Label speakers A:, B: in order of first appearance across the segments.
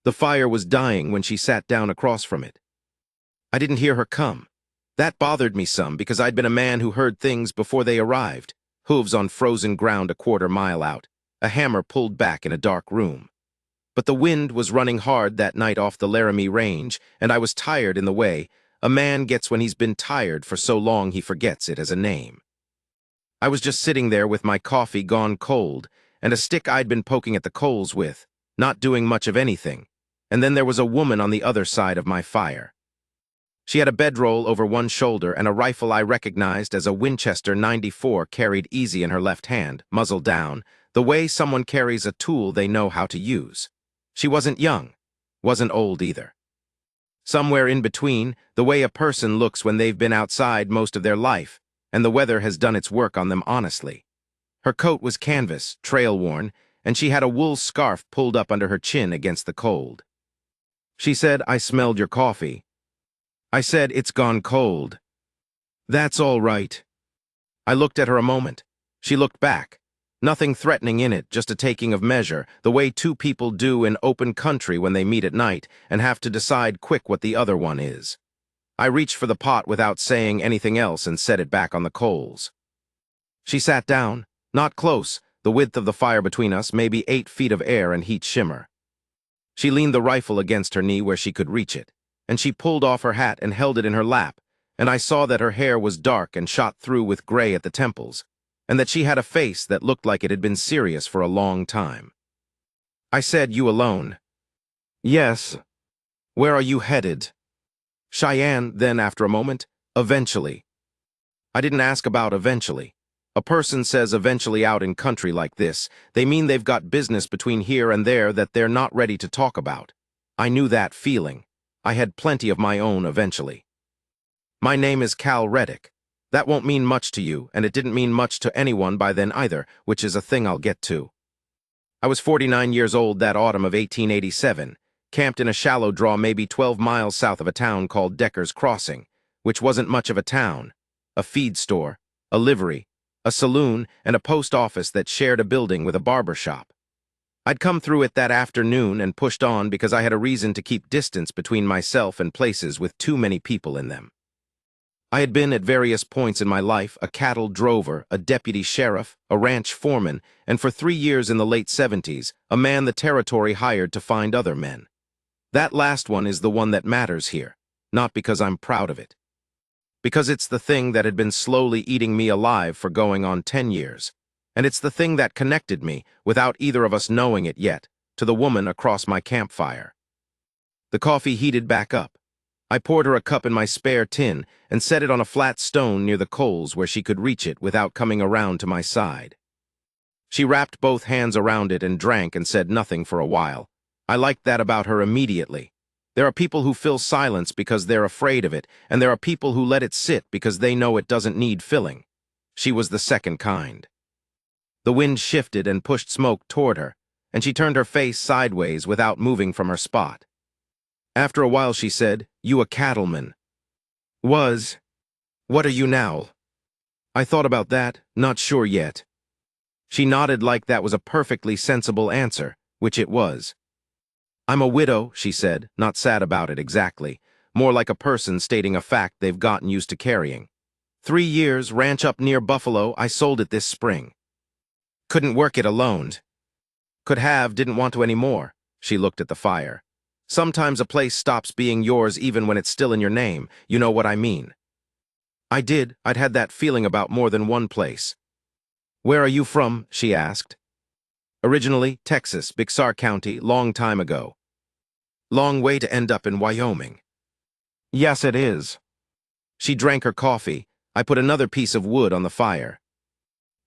A: The fire was dying when she sat down across from it. I didn't hear her come. That bothered me some because I'd been a man who heard things before they arrived. Hooves on frozen ground a quarter-mile out. A hammer pulled back in a dark room. But the wind was running hard that night off the Laramie Range, and I was tired in the way. A man gets when he's been tired for so long he forgets it as a name. I was just sitting there with my coffee gone cold, and a stick I'd been poking at the coals with, not doing much of anything, and then there was a woman on the other side of my fire. She had a bedroll over one shoulder and a rifle I recognized as a Winchester 94 carried easy in her left hand, muzzle down, the way someone carries a tool they know how to use. She wasn't young, wasn't old either. Somewhere in between, the way a person looks when they've been outside most of their life, and the weather has done its work on them honestly. Her coat was canvas, trail-worn, and she had a wool scarf pulled up under her chin against the cold. She said, "I smelled your coffee." I said, "It's gone cold." "That's all right." I looked at her a moment. She looked back. Nothing threatening in it, just a taking of measure, the way two people do in open country when they meet at night and have to decide quick what the other one is. I reached for the pot without saying anything else and set it back on the coals. She sat down, not close, the width of the fire between us, maybe 8 feet of air and heat shimmer. She leaned the rifle against her knee where she could reach it, and she pulled off her hat and held it in her lap, and I saw that her hair was dark and shot through with gray at the temples, and that she had a face that looked like it had been serious for a long time. I said, "You alone?" "Yes." "Where are you headed?" "Cheyenne," then after a moment, "Eventually." I didn't ask about eventually. A person says eventually out in country like this, they mean they've got business between here and there that they're not ready to talk about. I knew that feeling. I had plenty of my own eventually. "My name is Cal Reddick. That won't mean much to you, and it didn't mean much to anyone by then either, which is a thing I'll get to. I was 49 years old that autumn of 1887, camped in a shallow draw maybe 12 miles south of a town called Decker's Crossing, which wasn't much of a town. A feed store, a livery, a saloon, and a post office that shared a building with a barber shop. I'd come through it that afternoon and pushed on because I had a reason to keep distance between myself and places with too many people in them. I had been at various points in my life a cattle drover, a deputy sheriff, a ranch foreman, and for 3 years in the late 70s, a man the territory hired to find other men. That last one is the one that matters here, not because I'm proud of it. Because it's the thing that had been slowly eating me alive for going on 10 years, and it's the thing that connected me, without either of us knowing it yet, to the woman across my campfire. The coffee heated back up. I poured her a cup in my spare tin and set it on a flat stone near the coals where she could reach it without coming around to my side. She wrapped both hands around it and drank and said nothing for a while. I liked that about her immediately. There are people who fill silence because they're afraid of it, and there are people who let it sit because they know it doesn't need filling. She was the second kind. The wind shifted and pushed smoke toward her, and she turned her face sideways without moving from her spot. After a while she said, "You a cattleman?" "Was. What are you now?" I thought about that, not sure yet. She nodded like that was a perfectly sensible answer, which it was. "I'm a widow," she said, not sad about it exactly, more like a person stating a fact they've gotten used to carrying. 3 years, ranch up near Buffalo, I sold it this spring. Couldn't work it alone. Could have, didn't want to anymore." She looked at the fire. "Sometimes a place stops being yours even when it's still in your name, you know what I mean." I did. I'd had that feeling about more than one place. "Where are you from?" she asked. "Originally, Texas, Bixar County, long time ago." "Long way to end up in Wyoming." "Yes, it is." She drank her coffee. I put another piece of wood on the fire.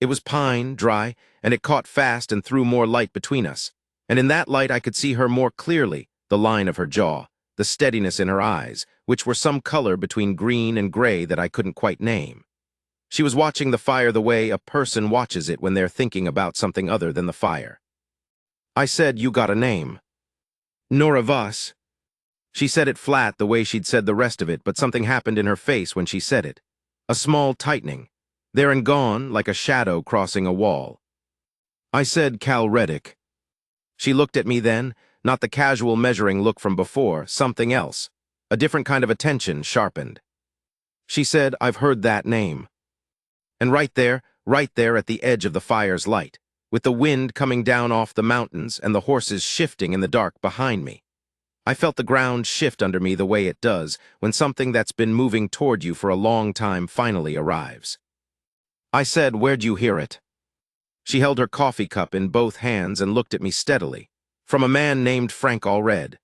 A: It was pine, dry, and it caught fast and threw more light between us. And in that light I could see her more clearly, the line of her jaw, the steadiness in her eyes, which were some color between green and gray that I couldn't quite name. She was watching the fire the way a person watches it when they're thinking about something other than the fire. I said, "You got a name?" "Nor of us." She said it flat the way she'd said the rest of it, but something happened in her face when she said it. A small tightening. There and gone, like a shadow crossing a wall. I said, "Cal Reddick." She looked at me then, Not the casual measuring look from before, something else. A different kind of attention sharpened. She said, "I've heard that name." And right there at the edge of the fire's light, with the wind coming down off the mountains and the horses shifting in the dark behind me, I felt the ground shift under me the way it does when something that's been moving toward you for a long time finally arrives. I said, "Where'd you hear it?" She held her coffee cup in both hands and looked at me steadily. "From a man named Frank Allred."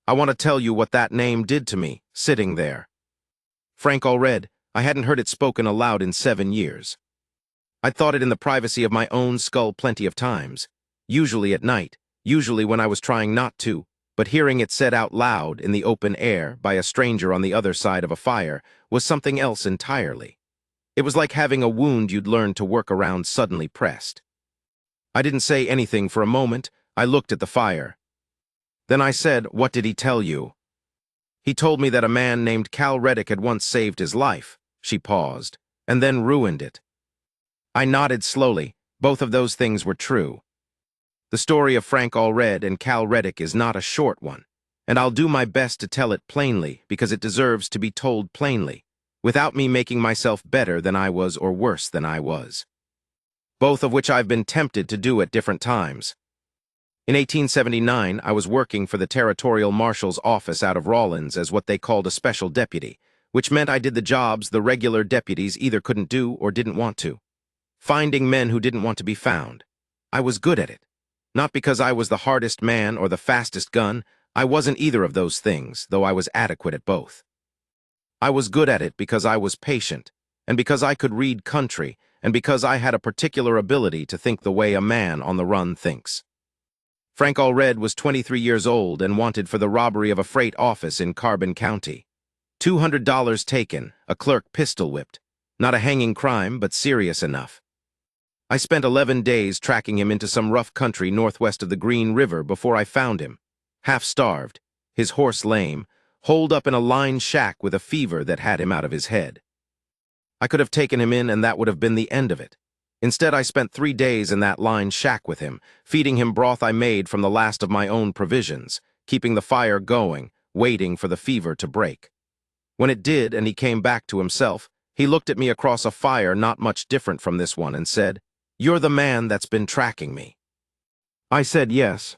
A: I want to tell you what that name did to me, sitting there. Frank Allred, I hadn't heard it spoken aloud in 7 years. I'd thought it in the privacy of my own skull plenty of times, usually at night, usually when I was trying not to, but hearing it said out loud in the open air by a stranger on the other side of a fire was something else entirely. It was like having a wound you'd learned to work around suddenly pressed. I didn't say anything for a moment. I looked at the fire. Then I said, "What did he tell you?" "He told me that a man named Cal Reddick had once saved his life." She paused, "and then ruined it." I nodded slowly. Both of those things were true. The story of Frank Allred and Cal Reddick is not a short one, and I'll do my best to tell it plainly because it deserves to be told plainly, without me making myself better than I was or worse than I was. Both of which I've been tempted to do at different times. In 1879, I was working for the Territorial Marshal's office out of Rawlins as what they called a special deputy, which meant I did the jobs the regular deputies either couldn't do or didn't want to. Finding men who didn't want to be found. I was good at it. Not because I was the hardest man or the fastest gun. I wasn't either of those things, though I was adequate at both. I was good at it because I was patient, and because I could read country, and because I had a particular ability to think the way a man on the run thinks. Frank Allred was 23 years old and wanted for the robbery of a freight office in Carbon County. $200 taken, a clerk pistol whipped. Not a hanging crime, but serious enough. I spent 11 days tracking him into some rough country northwest of the Green River before I found him, half-starved, his horse lame, holed up in a lined shack with a fever that had him out of his head. I could have taken him in and that would have been the end of it. Instead, I spent 3 days in that lined shack with him, feeding him broth I made from the last of my own provisions, keeping the fire going, waiting for the fever to break. When it did and he came back to himself, he looked at me across a fire not much different from this one and said, "You're the man that's been tracking me." I said yes.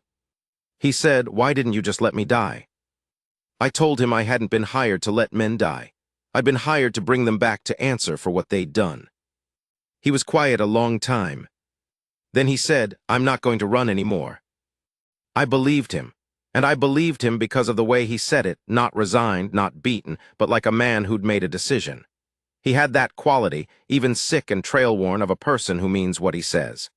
A: He said, "Why didn't you just let me die?" I told him I hadn't been hired to let men die. I'd been hired to bring them back to answer for what they'd done. He was quiet a long time. Then he said, "I'm not going to run anymore." I believed him, and I believed him because of the way he said it, not resigned, not beaten, but like a man who'd made a decision. He had that quality, even sick and trail-worn, of a person who means what he says.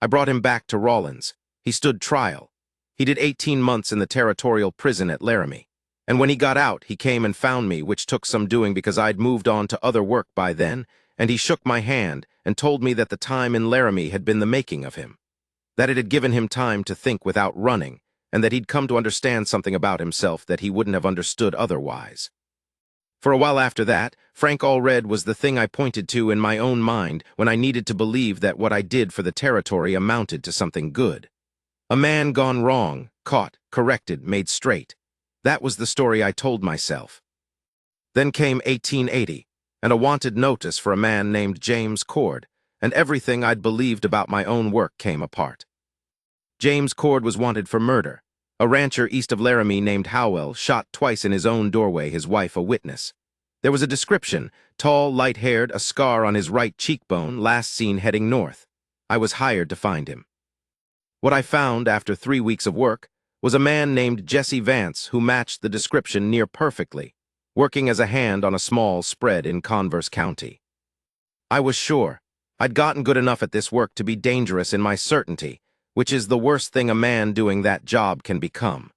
A: I brought him back to Rawlins. He stood trial. He did 18 months in the territorial prison at Laramie. And when he got out, he came and found me, which took some doing because I'd moved on to other work by then, and he shook my hand and told me that the time in Laramie had been the making of him, that it had given him time to think without running, and that he'd come to understand something about himself that he wouldn't have understood otherwise. For a while after that, Frank Allred was the thing I pointed to in my own mind when I needed to believe that what I did for the territory amounted to something good. A man gone wrong, caught, corrected, made straight. That was the story I told myself. Then came 1880, and a wanted notice for a man named James Cord, and everything I'd believed about my own work came apart. James Cord was wanted for murder. A rancher east of Laramie named Howell shot twice in his own doorway, his wife a witness. There was a description, tall, light-haired, a scar on his right cheekbone, last seen heading north. I was hired to find him. What I found after 3 weeks of work was a man named Jesse Vance who matched the description near perfectly, working as a hand on a small spread in Converse County. I was sure I'd gotten good enough at this work to be dangerous in my certainty, which is the worst thing a man doing that job can become.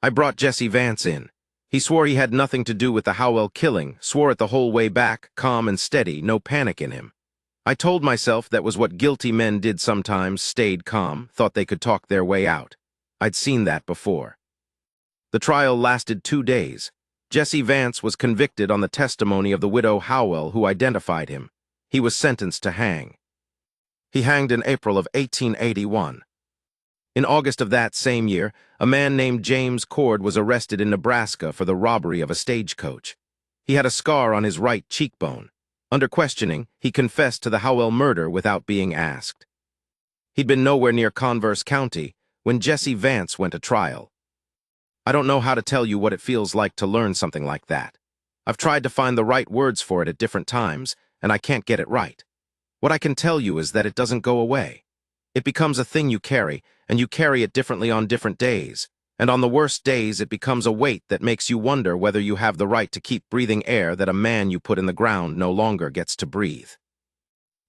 A: I brought Jesse Vance in. He swore he had nothing to do with the Howell killing, swore it the whole way back, calm and steady, no panic in him. I told myself that was what guilty men did sometimes, stayed calm, thought they could talk their way out. I'd seen that before. The trial lasted 2 days. Jesse Vance was convicted on the testimony of the widow Howell, who identified him. He was sentenced to hang. He hanged in April of 1881. In August of that same year, a man named James Cord was arrested in Nebraska for the robbery of a stagecoach. He had a scar on his right cheekbone. Under questioning, he confessed to the Howell murder without being asked. He'd been nowhere near Converse County when Jesse Vance went to trial. I don't know how to tell you what it feels like to learn something like that. I've tried to find the right words for it at different times, and I can't get it right. What I can tell you is that it doesn't go away. It becomes a thing you carry, and you carry it differently on different days. And on the worst days, it becomes a weight that makes you wonder whether you have the right to keep breathing air that a man you put in the ground no longer gets to breathe.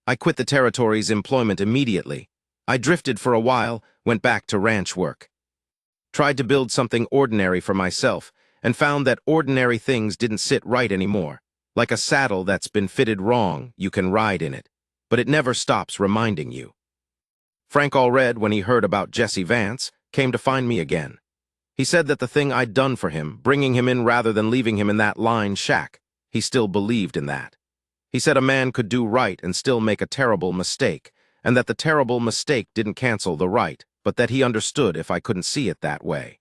A: I quit the territory's employment immediately. I drifted for a while, went back to ranch work. Tried to build something ordinary for myself, and found that ordinary things didn't sit right anymore. Like a saddle that's been fitted wrong, you can ride in it, but it never stops reminding you. Frank Allred, when he heard about Jesse Vance, came to find me again. He said that the thing I'd done for him, bringing him in rather than leaving him in that line shack, he still believed in that. He said a man could do right and still make a terrible mistake, and that the terrible mistake didn't cancel the right, but that he understood if I couldn't see it that way.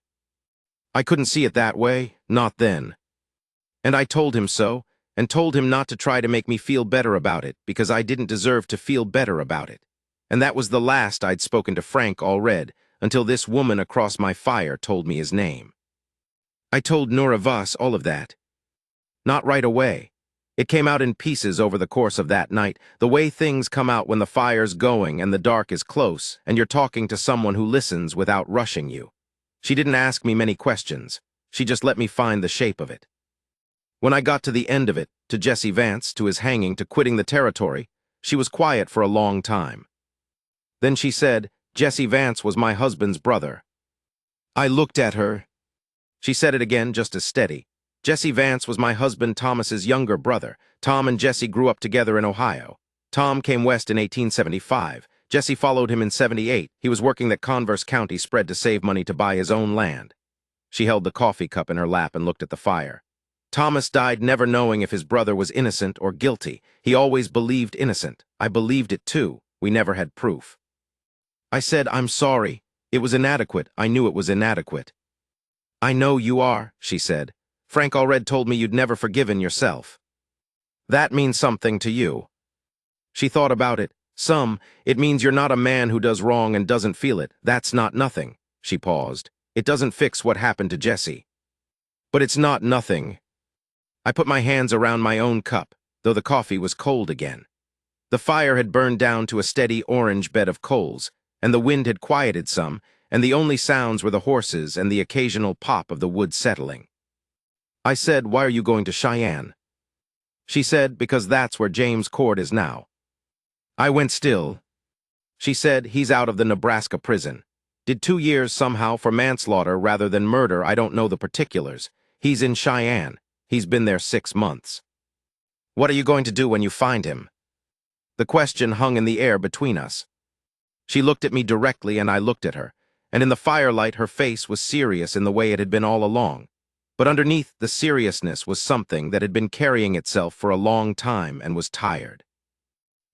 A: I couldn't see it that way, not then. And I told him so, and told him not to try to make me feel better about it, because I didn't deserve to feel better about it. And that was the last I'd spoken to Frank Allred, until this woman across my fire told me his name. I told Nora Voss all of that. Not right away. It came out in pieces over the course of that night, the way things come out when the fire's going and the dark is close, and you're talking to someone who listens without rushing you. She didn't ask me many questions. She just let me find the shape of it. When I got to the end of it, to Jesse Vance, to his hanging, to quitting the territory, she was quiet for a long time. Then she said, Jesse Vance was my husband's brother. I looked at her. She said it again, just as steady. Jesse Vance was my husband Thomas's younger brother. Tom and Jesse grew up together in Ohio. Tom came west in 1875. Jesse followed him in 78. He was working that Converse County spread to save money to buy his own land. She held the coffee cup in her lap and looked at the fire. Thomas died never knowing if his brother was innocent or guilty. He always believed innocent. I believed it too. We never had proof. I said, I'm sorry. It was inadequate. I knew it was inadequate. I know you are, she said. Frank Allred told me you'd never forgiven yourself. That means something to you. She thought about it. It means you're not a man who does wrong and doesn't feel it. That's not nothing. She paused. It doesn't fix what happened to Jesse. But it's not nothing. I put my hands around my own cup, though the coffee was cold again. The fire had burned down to a steady orange bed of coals, and the wind had quieted some, and the only sounds were the horses and the occasional pop of the wood settling. I said, why are you going to Cheyenne? She said, because that's where James Cord is now. I went still. She said, he's out of the Nebraska prison. Did 2 years somehow for manslaughter rather than murder. I don't know the particulars. He's in Cheyenne. He's been there 6 months. What are you going to do when you find him? The question hung in the air between us. She looked at me directly and I looked at her, and in the firelight her face was serious in the way it had been all along. But underneath the seriousness was something that had been carrying itself for a long time and was tired.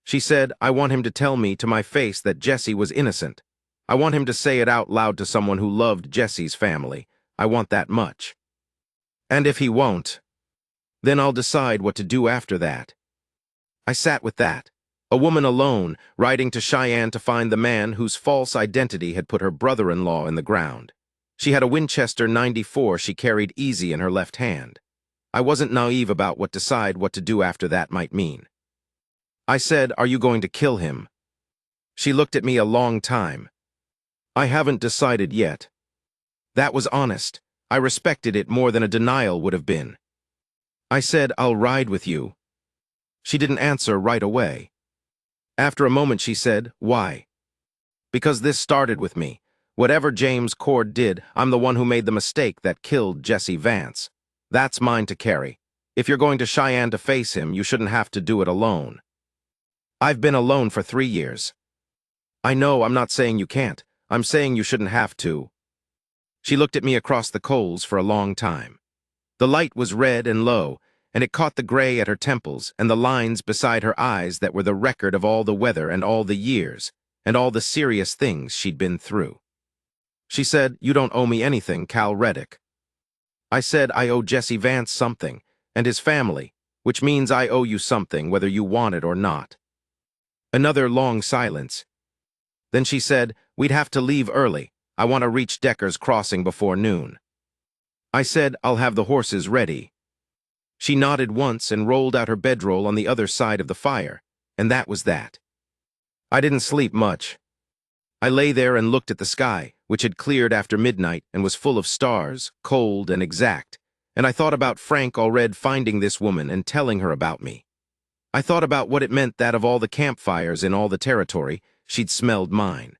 A: She said, I want him to tell me to my face that Jesse was innocent. I want him to say it out loud to someone who loved Jesse's family. I want that much. And if he won't, then I'll decide what to do after that. I sat with that, a woman alone, riding to Cheyenne to find the man whose false identity had put her brother-in-law in the ground. She had a Winchester 94 she carried easy in her left hand. I wasn't naive about what to do after that might mean. I said, are you going to kill him? She looked at me a long time. I haven't decided yet. That was honest. I respected it more than a denial would have been. I said, I'll ride with you. She didn't answer right away. After a moment she said, why? Because this started with me. Whatever James Cord did, I'm the one who made the mistake that killed Jesse Vance. That's mine to carry. If you're going to Cheyenne to face him, you shouldn't have to do it alone. I've been alone for 3 years. I know, I'm not saying you can't. I'm saying you shouldn't have to. She looked at me across the coals for a long time. The light was red and low, and it caught the gray at her temples and the lines beside her eyes that were the record of all the weather and all the years, and all the serious things she'd been through. She said, "You don't owe me anything, Cal Reddick." I said, "I owe Jesse Vance something, and his family, which means I owe you something whether you want it or not." Another long silence. Then she said, "We'd have to leave early. I want to reach Decker's Crossing before noon." I said, "I'll have the horses ready." She nodded once and rolled out her bedroll on the other side of the fire, and that was that. I didn't sleep much. I lay there and looked at the sky, which had cleared after midnight and was full of stars, cold and exact, and I thought about Frank Allred finding this woman and telling her about me. I thought about what it meant that of all the campfires in all the territory, she'd smelled mine.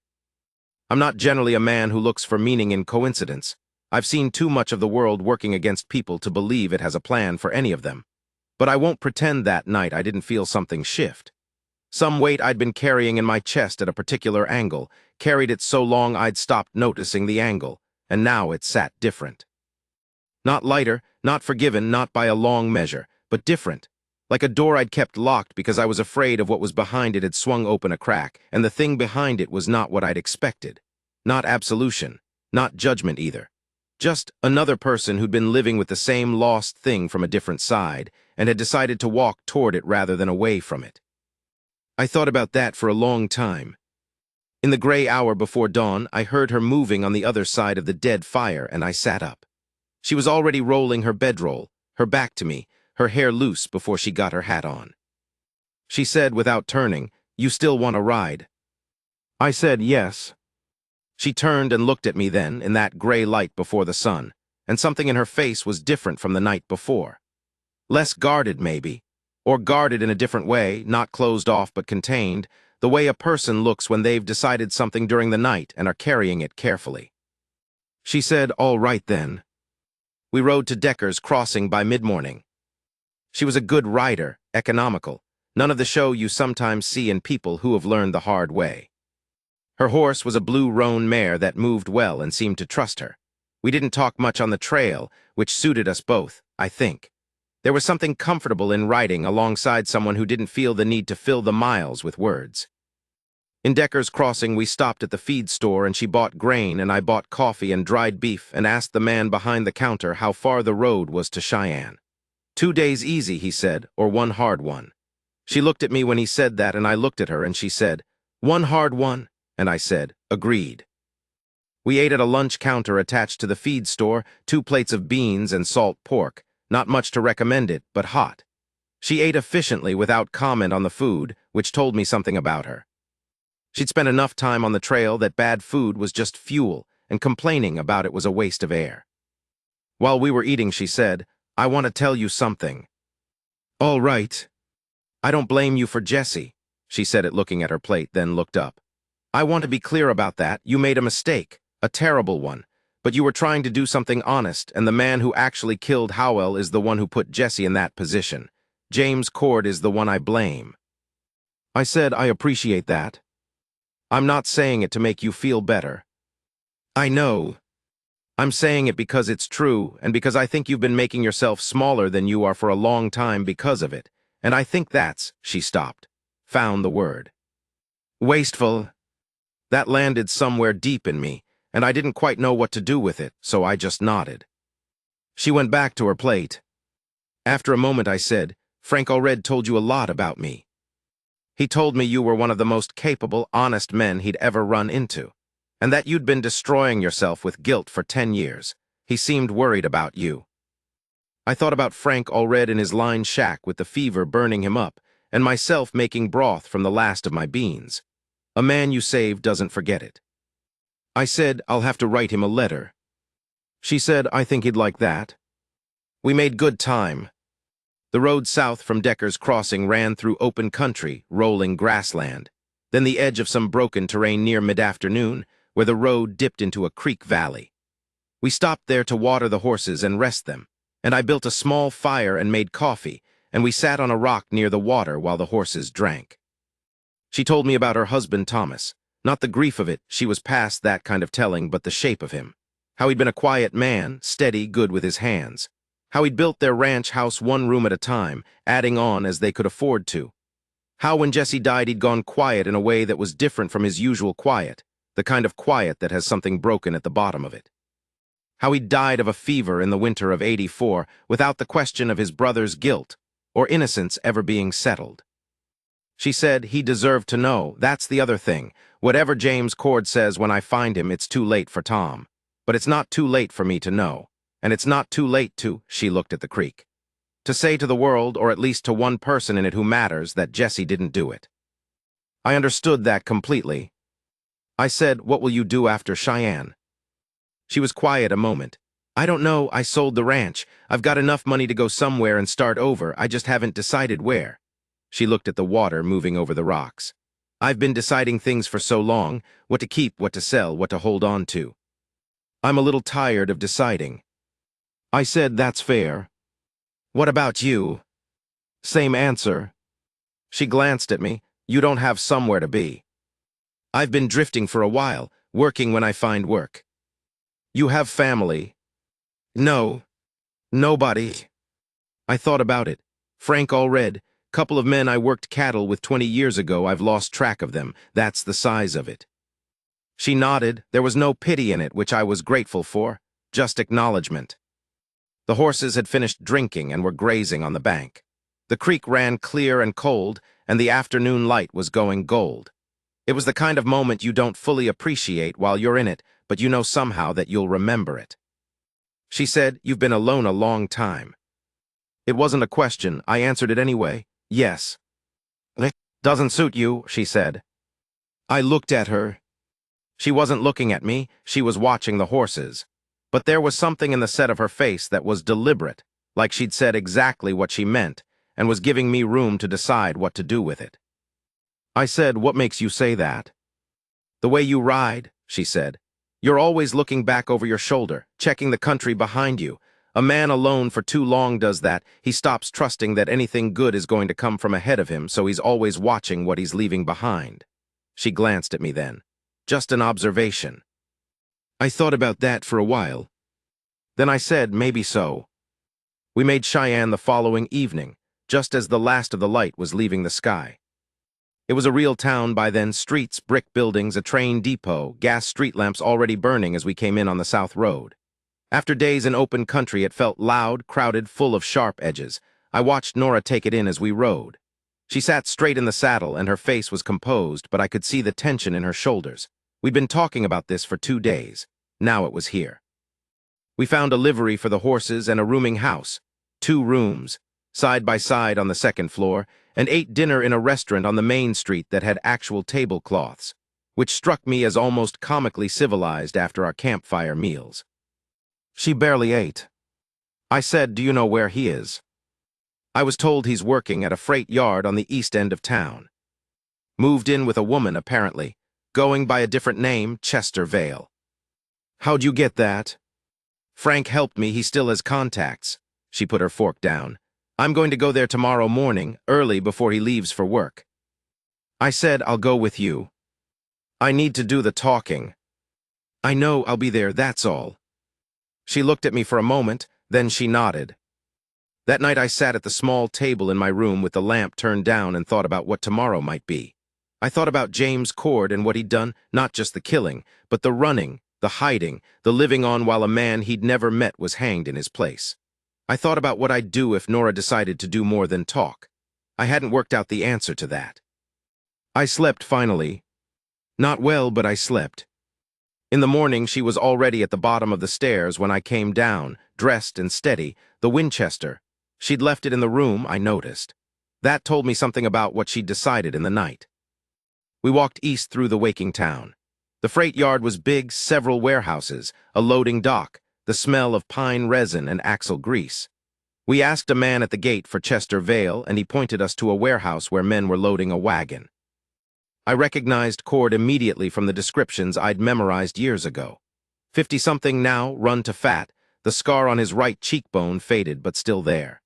A: I'm not generally a man who looks for meaning in coincidence. I've seen too much of the world working against people to believe it has a plan for any of them. But I won't pretend that night I didn't feel something shift. Some weight I'd been carrying in my chest at a particular angle, carried it so long I'd stopped noticing the angle, and now it sat different. Not lighter, not forgiven, not by a long measure, but different. Like a door I'd kept locked because I was afraid of what was behind it had swung open a crack, and the thing behind it was not what I'd expected. Not absolution, not judgment either. Just another person who'd been living with the same lost thing from a different side, and had decided to walk toward it rather than away from it. I thought about that for a long time. In the gray hour before dawn, I heard her moving on the other side of the dead fire, and I sat up. She was already rolling her bedroll, her back to me, her hair loose before she got her hat on. She said without turning, "You still want a ride?" I said yes. She turned and looked at me then, in that gray light before the sun, and something in her face was different from the night before. Less guarded, maybe, or guarded in a different way, not closed off but contained, the way a person looks when they've decided something during the night and are carrying it carefully. She said, "All right then." We rode to Decker's Crossing by mid-morning. She was a good rider, economical, none of the show you sometimes see in people who have learned the hard way. Her horse was a blue roan mare that moved well and seemed to trust her. We didn't talk much on the trail, which suited us both, I think. There was something comfortable in riding alongside someone who didn't feel the need to fill the miles with words. In Decker's Crossing, we stopped at the feed store and she bought grain and I bought coffee and dried beef and asked the man behind the counter how far the road was to Cheyenne. 2 days easy, he said, or one hard one. She looked at me when he said that and I looked at her and she said, "One hard one," and I said, "Agreed." We ate at a lunch counter attached to the feed store, 2 plates of beans and salt pork. Not much to recommend it, but hot. She ate efficiently without comment on the food, which told me something about her. She'd spent enough time on the trail that bad food was just fuel, and complaining about it was a waste of air. While we were eating, she said, "I want to tell you something." "All right." "I don't blame you for Jesse," she said it looking at her plate, then looked up. "I want to be clear about that. You made a mistake, a terrible one. But you were trying to do something honest, and the man who actually killed Howell is the one who put Jesse in that position. James Cord is the one I blame." I said, "I appreciate that. I'm not saying it to make you feel better. I know. I'm saying it because it's true, and because I think you've been making yourself smaller than you are for a long time because of it. And I think that's," she stopped, found the word. "Wasteful." That landed somewhere deep in me, and I didn't quite know what to do with it, so I just nodded. She went back to her plate. After a moment I said, "Frank Allred told you a lot about me. He told me you were one of the most capable, honest men he'd ever run into, and that you'd been destroying yourself with guilt for 10 years. He seemed worried about you." I thought about Frank Allred in his lined shack with the fever burning him up, and myself making broth from the last of my beans. A man you save doesn't forget it. I said, "I'll have to write him a letter." She said, "I think he'd like that." We made good time. The road south from Decker's Crossing ran through open country, rolling grassland, then the edge of some broken terrain near mid-afternoon, where the road dipped into a creek valley. We stopped there to water the horses and rest them, and I built a small fire and made coffee, and we sat on a rock near the water while the horses drank. She told me about her husband, Thomas. Not the grief of it, she was past that kind of telling, but the shape of him. How he'd been a quiet man, steady, good with his hands. How he'd built their ranch house 1 room at a time, adding on as they could afford to. How when Jesse died he'd gone quiet in a way that was different from his usual quiet. the kind of quiet that has something broken at the bottom of it. How he died of a fever in the winter of '84 without the question of his brother's guilt or innocence ever being settled. She said he deserved to know. That's the other thing. Whatever James Cord says when I find him, it's too late for Tom. But it's not too late for me to know. And it's not too late to, she looked at the creek, to say to the world, or at least to one person in it who matters, that Jesse didn't do it. I understood that completely. I said, what will you do after Cheyenne? She was quiet a moment. I don't know, I sold the ranch. I've got enough money to go somewhere and start over, I just haven't decided where. She looked at the water moving over the rocks. I've been deciding things for so long, what to keep, what to sell, what to hold on to. I'm a little tired of deciding. I said, that's fair. What about you? Same answer. She glanced at me. You don't have somewhere to be. I've been drifting for a while, working when I find work. You have family? No. Nobody. I thought about it. Frank Allred, couple of men I worked cattle with 20 years ago, I've lost track of them. That's the size of it. She nodded. There was no pity in it, which I was grateful for, just acknowledgement. The horses had finished drinking and were grazing on the bank. The creek ran clear and cold, and the afternoon light was going gold. It was the kind of moment you don't fully appreciate while you're in it, but you know somehow that you'll remember it. She said, you've been alone a long time. It wasn't a question. I answered it anyway. Yes. It doesn't suit you, she said. I looked at her. She wasn't looking at me. She was watching the horses. But there was something in the set of her face that was deliberate, like she'd said exactly what she meant, and was giving me room to decide what to do with it. I said, what makes you say that? The way you ride, she said. You're always looking back over your shoulder, checking the country behind you. A man alone for too long does that. He stops trusting that anything good is going to come from ahead of him, so he's always watching what he's leaving behind. She glanced at me then. Just an observation. I thought about that for a while. Then I said, maybe so. We made Cheyenne the following evening, just as the last of the light was leaving the sky. It was a real town by then, streets, brick buildings, a train depot, gas street lamps already burning as we came in on the South Road. After days in open country, it felt loud, crowded, full of sharp edges. I watched Nora take it in as we rode. She sat straight in the saddle, and her face was composed, but I could see the tension in her shoulders. We'd been talking about this for 2 days. Now it was here. We found a livery for the horses and a rooming house, 2 rooms, side by side on the second floor, and ate dinner in a restaurant on the main street that had actual tablecloths, which struck me as almost comically civilized after our campfire meals. She barely ate. I said, do you know where he is? I was told he's working at a freight yard on the east end of town. Moved in with a woman, apparently, going by a different name, Chester Vale. How'd you get that? Frank helped me, he still has contacts. She put her fork down. I'm going to go there tomorrow morning, early before he leaves for work. I said, I'll go with you. I need to do the talking. I know I'll be there, that's all. She looked at me for a moment, then she nodded. That night I sat at the small table in my room with the lamp turned down and thought about what tomorrow might be. I thought about James Cord and what he'd done, not just the killing, but the running, the hiding, the living on while a man he'd never met was hanged in his place. I thought about what I'd do if Nora decided to do more than talk. I hadn't worked out the answer to that. I slept finally. Not well, but I slept. In the morning, she was already at the bottom of the stairs when I came down, dressed and steady, the Winchester. She'd left it in the room, I noticed. That told me something about what she'd decided in the night. We walked east through the waking town. The freight yard was big, several warehouses, a loading dock, the smell of pine resin and axle grease. We asked a man at the gate for Chester Vale, and he pointed us to a warehouse where men were loading a wagon. I recognized Cord immediately from the descriptions I'd memorized years ago. 50-something now, run to fat, the scar on his right cheekbone faded but still there.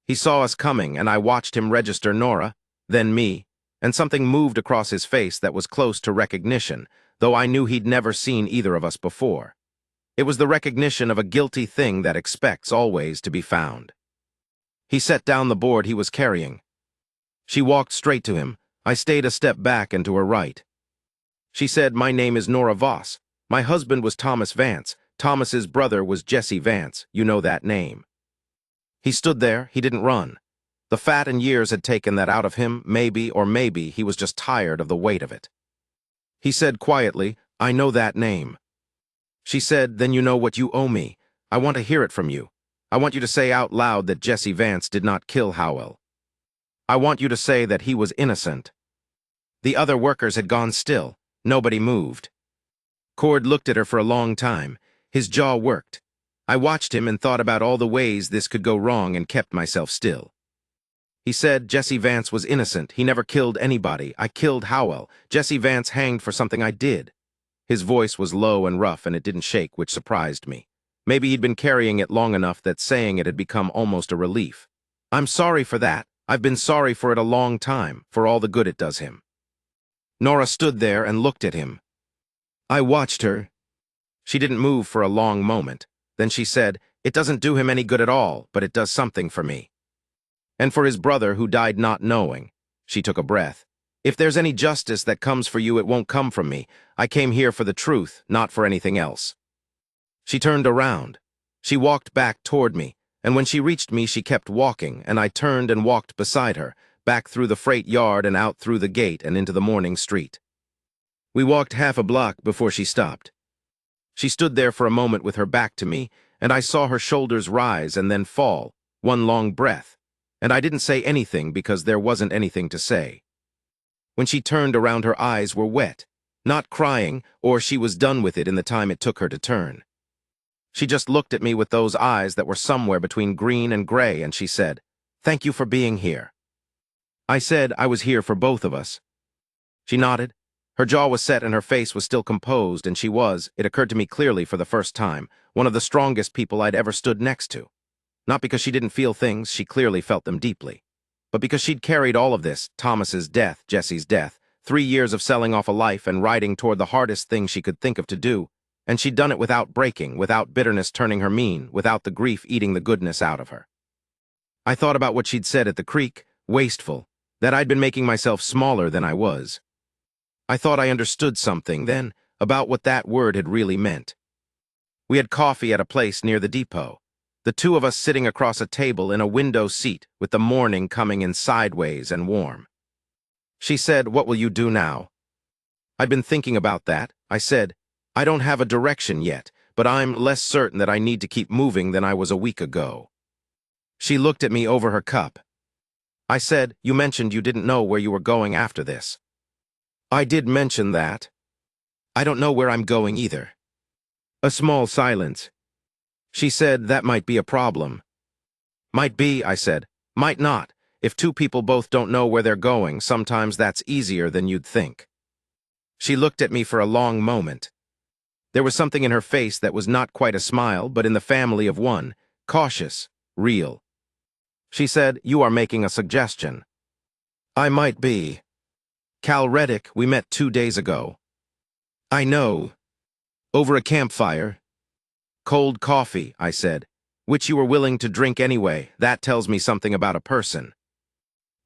A: He saw us coming, and I watched him register Nora, then me, and something moved across his face that was close to recognition, though I knew he'd never seen either of us before. It was the recognition of a guilty thing that expects always to be found. He set down the board he was carrying. She walked straight to him. I stayed a step back and to her right. She said, "My name is Nora Voss. My husband was Thomas Vance. Thomas's brother was Jesse Vance. You know that name." He stood there. He didn't run. The fat and years had taken that out of him, maybe, or maybe he was just tired of the weight of it. He said quietly, "I know that name." She said, "Then you know what you owe me. I want to hear it from you. I want you to say out loud that Jesse Vance did not kill Howell. I want you to say that he was innocent." The other workers had gone still. Nobody moved. Cord looked at her for a long time. His jaw worked. I watched him and thought about all the ways this could go wrong and kept myself still. He said, "Jesse Vance was innocent. He never killed anybody. I killed Howell. Jesse Vance hanged for something I did." His voice was low and rough, and it didn't shake, which surprised me. Maybe he'd been carrying it long enough that saying it had become almost a relief. "I'm sorry for that. I've been sorry for it a long time, for all the good it does him." Nora stood there and looked at him. I watched her. She didn't move for a long moment. Then she said, "It doesn't do him any good at all, but it does something for me. And for his brother who died not knowing." She took a breath. "If there's any justice that comes for you, it won't come from me. I came here for the truth, not for anything else." She turned around. She walked back toward me, and when she reached me, she kept walking, and I turned and walked beside her, back through the freight yard and out through the gate and into the morning street. We walked half a block before she stopped. She stood there for a moment with her back to me, and I saw her shoulders rise and then fall, one long breath, and I didn't say anything because there wasn't anything to say. When she turned around, her eyes were wet, not crying, or she was done with it in the time it took her to turn. She just looked at me with those eyes that were somewhere between green and gray, and she said, "Thank you for being here." I said I was here for both of us. She nodded. Her jaw was set and her face was still composed, and she was, it occurred to me clearly for the first time, one of the strongest people I'd ever stood next to. Not because she didn't feel things, she clearly felt them deeply, but because she'd carried all of this, Thomas's death, Jesse's death, 3 years of selling off a life and riding toward the hardest thing she could think of to do, and she'd done it without breaking, without bitterness turning her mean, without the grief eating the goodness out of her. I thought about what she'd said at the creek, wasteful, that I'd been making myself smaller than I was. I thought I understood something then about what that word had really meant. We had coffee at a place near the depot, the two of us sitting across a table in a window seat with the morning coming in sideways and warm. She said, "What will you do now?" I'd been thinking about that. I said, "I don't have a direction yet, but I'm less certain that I need to keep moving than I was a week ago." She looked at me over her cup. I said, "You mentioned you didn't know where you were going after this." "I did mention that. I don't know where I'm going either." A small silence. She said, "That might be a problem." "Might be," I said. "Might not. If two people both don't know where they're going, sometimes that's easier than you'd think." She looked at me for a long moment. There was something in her face that was not quite a smile, but in the family of one, cautious, real. She said, "You are making a suggestion." "I might be. Cal Reddick, we met 2 days ago." "I know. Over a campfire." "Cold coffee," I said, "which you were willing to drink anyway. That tells me something about a person."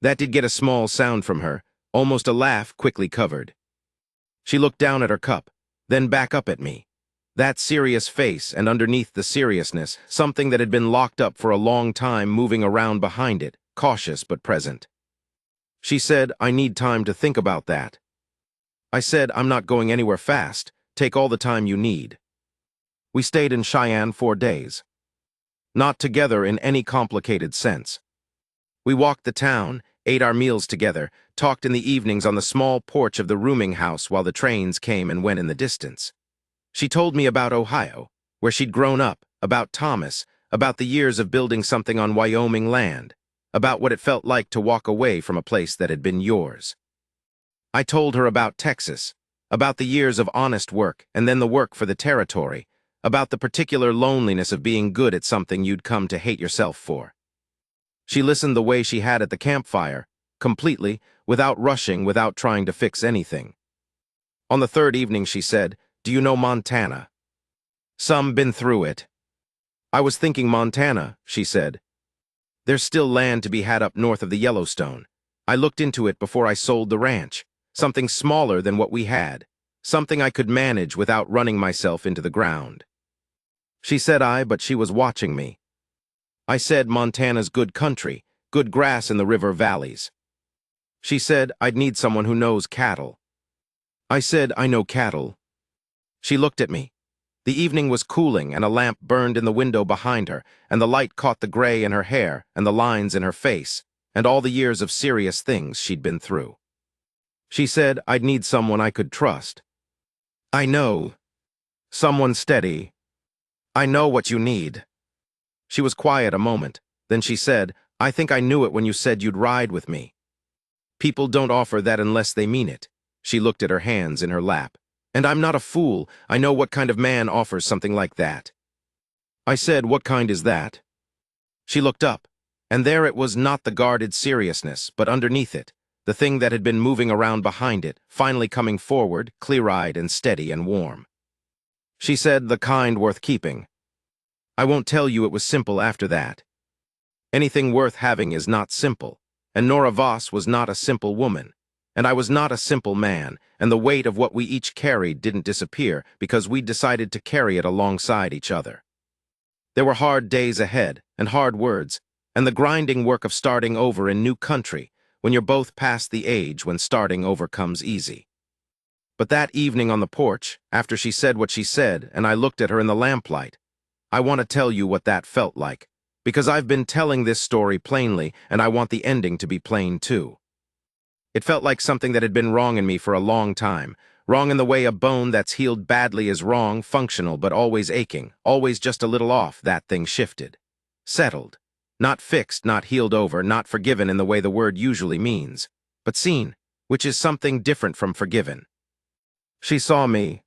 A: That did get a small sound from her, almost a laugh quickly covered. She looked down at her cup, then back up at me. That serious face, and underneath the seriousness, something that had been locked up for a long time moving around behind it, cautious but present. She said, "I need time to think about that." I said, "I'm not going anywhere fast. Take all the time you need." We stayed in Cheyenne 4 days. Not together in any complicated sense. We walked the town, ate our meals together, talked in the evenings on the small porch of the rooming house while the trains came and went in the distance. She told me about Ohio, where she'd grown up, about Thomas, about the years of building something on Wyoming land, about what it felt like to walk away from a place that had been yours. I told her about Texas, about the years of honest work and then the work for the territory, about the particular loneliness of being good at something you'd come to hate yourself for. She listened the way she had at the campfire, completely, without rushing, without trying to fix anything. On the 3rd evening she said, "Do you know Montana?" "Some been through it." "I was thinking Montana," she said. "There's still land to be had up north of the Yellowstone. I looked into it before I sold the ranch. Something smaller than what we had. something I could manage without running myself into the ground. She said but she was watching me. I said Montana's good country, good grass in the river valleys. She said I'd need someone who knows cattle. I said I know cattle. She looked at me. The evening was cooling and a lamp burned in the window behind her, and the light caught the gray in her hair and the lines in her face and all the years of serious things she'd been through. She said I'd need someone I could trust. I know. Someone steady. I know what you need. She was quiet a moment. Then she said, I think I knew it when you said you'd ride with me. People don't offer that unless they mean it. She looked at her hands in her lap. And I'm not a fool. I know what kind of man offers something like that. I said, what kind is that? She looked up, and there it was, not the guarded seriousness, but underneath it, the thing that had been moving around behind it, finally coming forward, clear-eyed and steady and warm. She said, the kind worth keeping. I won't tell you it was simple after that. Anything worth having is not simple, and Nora Voss was not a simple woman. And I was not a simple man, and the weight of what we each carried didn't disappear because we decided to carry it alongside each other. There were hard days ahead, and hard words, and the grinding work of starting over in new country when you're both past the age when starting over comes easy. But that evening on the porch, after she said what she said and I looked at her in the lamplight, I want to tell you what that felt like, because I've been telling this story plainly and I want the ending to be plain too. It felt like something that had been wrong in me for a long time, wrong in the way a bone that's healed badly is wrong, functional but always aching, always just a little off. That thing shifted. Settled. Not fixed, not healed over, not forgiven in the way the word usually means, but seen, which is something different from forgiven. She saw me.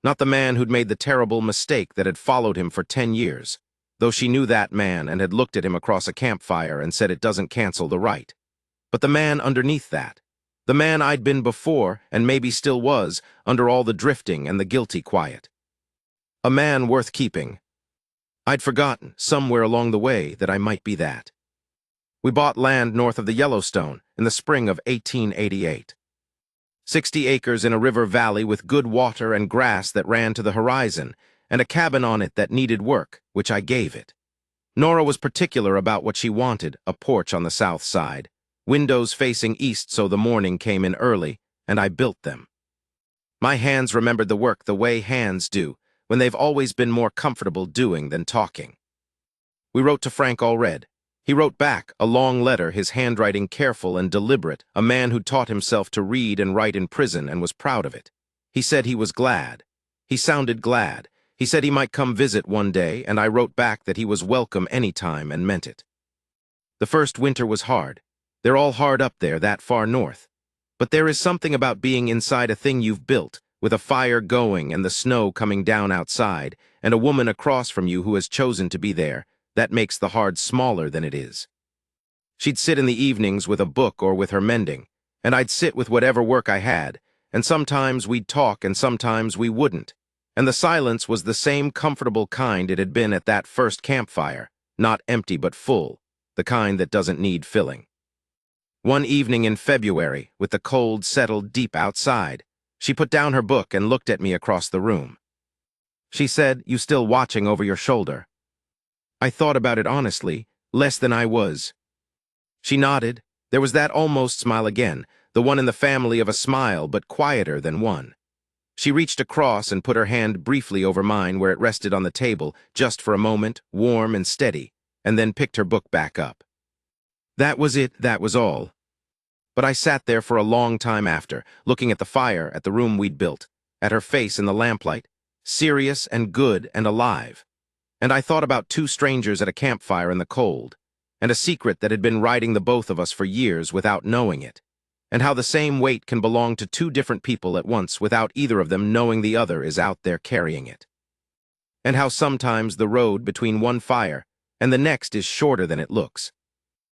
A: Not the man who'd made the terrible mistake that had followed him for 10 years, though she knew that man and had looked at him across a campfire and said it doesn't cancel the right. But the man underneath that, the man I'd been before and maybe still was under all the drifting and the guilty quiet. A man worth keeping. I'd forgotten, somewhere along the way, that I might be that. We bought land north of the Yellowstone in the spring of 1888. 60 acres in a river valley with good water and grass that ran to the horizon, and a cabin on it that needed work, which I gave it. Nora was particular about what she wanted, a porch on the south side, windows facing east so the morning came in early, and I built them. My hands remembered the work the way hands do, when they've always been more comfortable doing than talking. We wrote to Frank Allred. He wrote back, a long letter, his handwriting careful and deliberate, a man who taught himself to read and write in prison and was proud of it. He said he was glad. He sounded glad. He said he might come visit one day, and I wrote back that he was welcome any time and meant it. The first winter was hard. They're all hard up there, that far north. But there is something about being inside a thing you've built, with a fire going and the snow coming down outside, and a woman across from you who has chosen to be there, that makes the hard smaller than it is. She'd sit in the evenings with a book or with her mending, and I'd sit with whatever work I had, and sometimes we'd talk and sometimes we wouldn't, and the silence was the same comfortable kind it had been at that first campfire, not empty but full, the kind that doesn't need filling. One evening in February, with the cold settled deep outside, she put down her book and looked at me across the room. She said, "You still watching over your shoulder?" I thought about it honestly, less than I was. She nodded. There was that almost smile again, the one in the family of a smile, but quieter than one. She reached across and put her hand briefly over mine where it rested on the table, just for a moment, warm and steady, and then picked her book back up. That was it, that was all. But I sat there for a long time after, looking at the fire, at the room we'd built, at her face in the lamplight, serious and good and alive. And I thought about two strangers at a campfire in the cold, and a secret that had been riding the both of us for years without knowing it, and how the same weight can belong to two different people at once without either of them knowing the other is out there carrying it. And how sometimes the road between one fire and the next is shorter than it looks,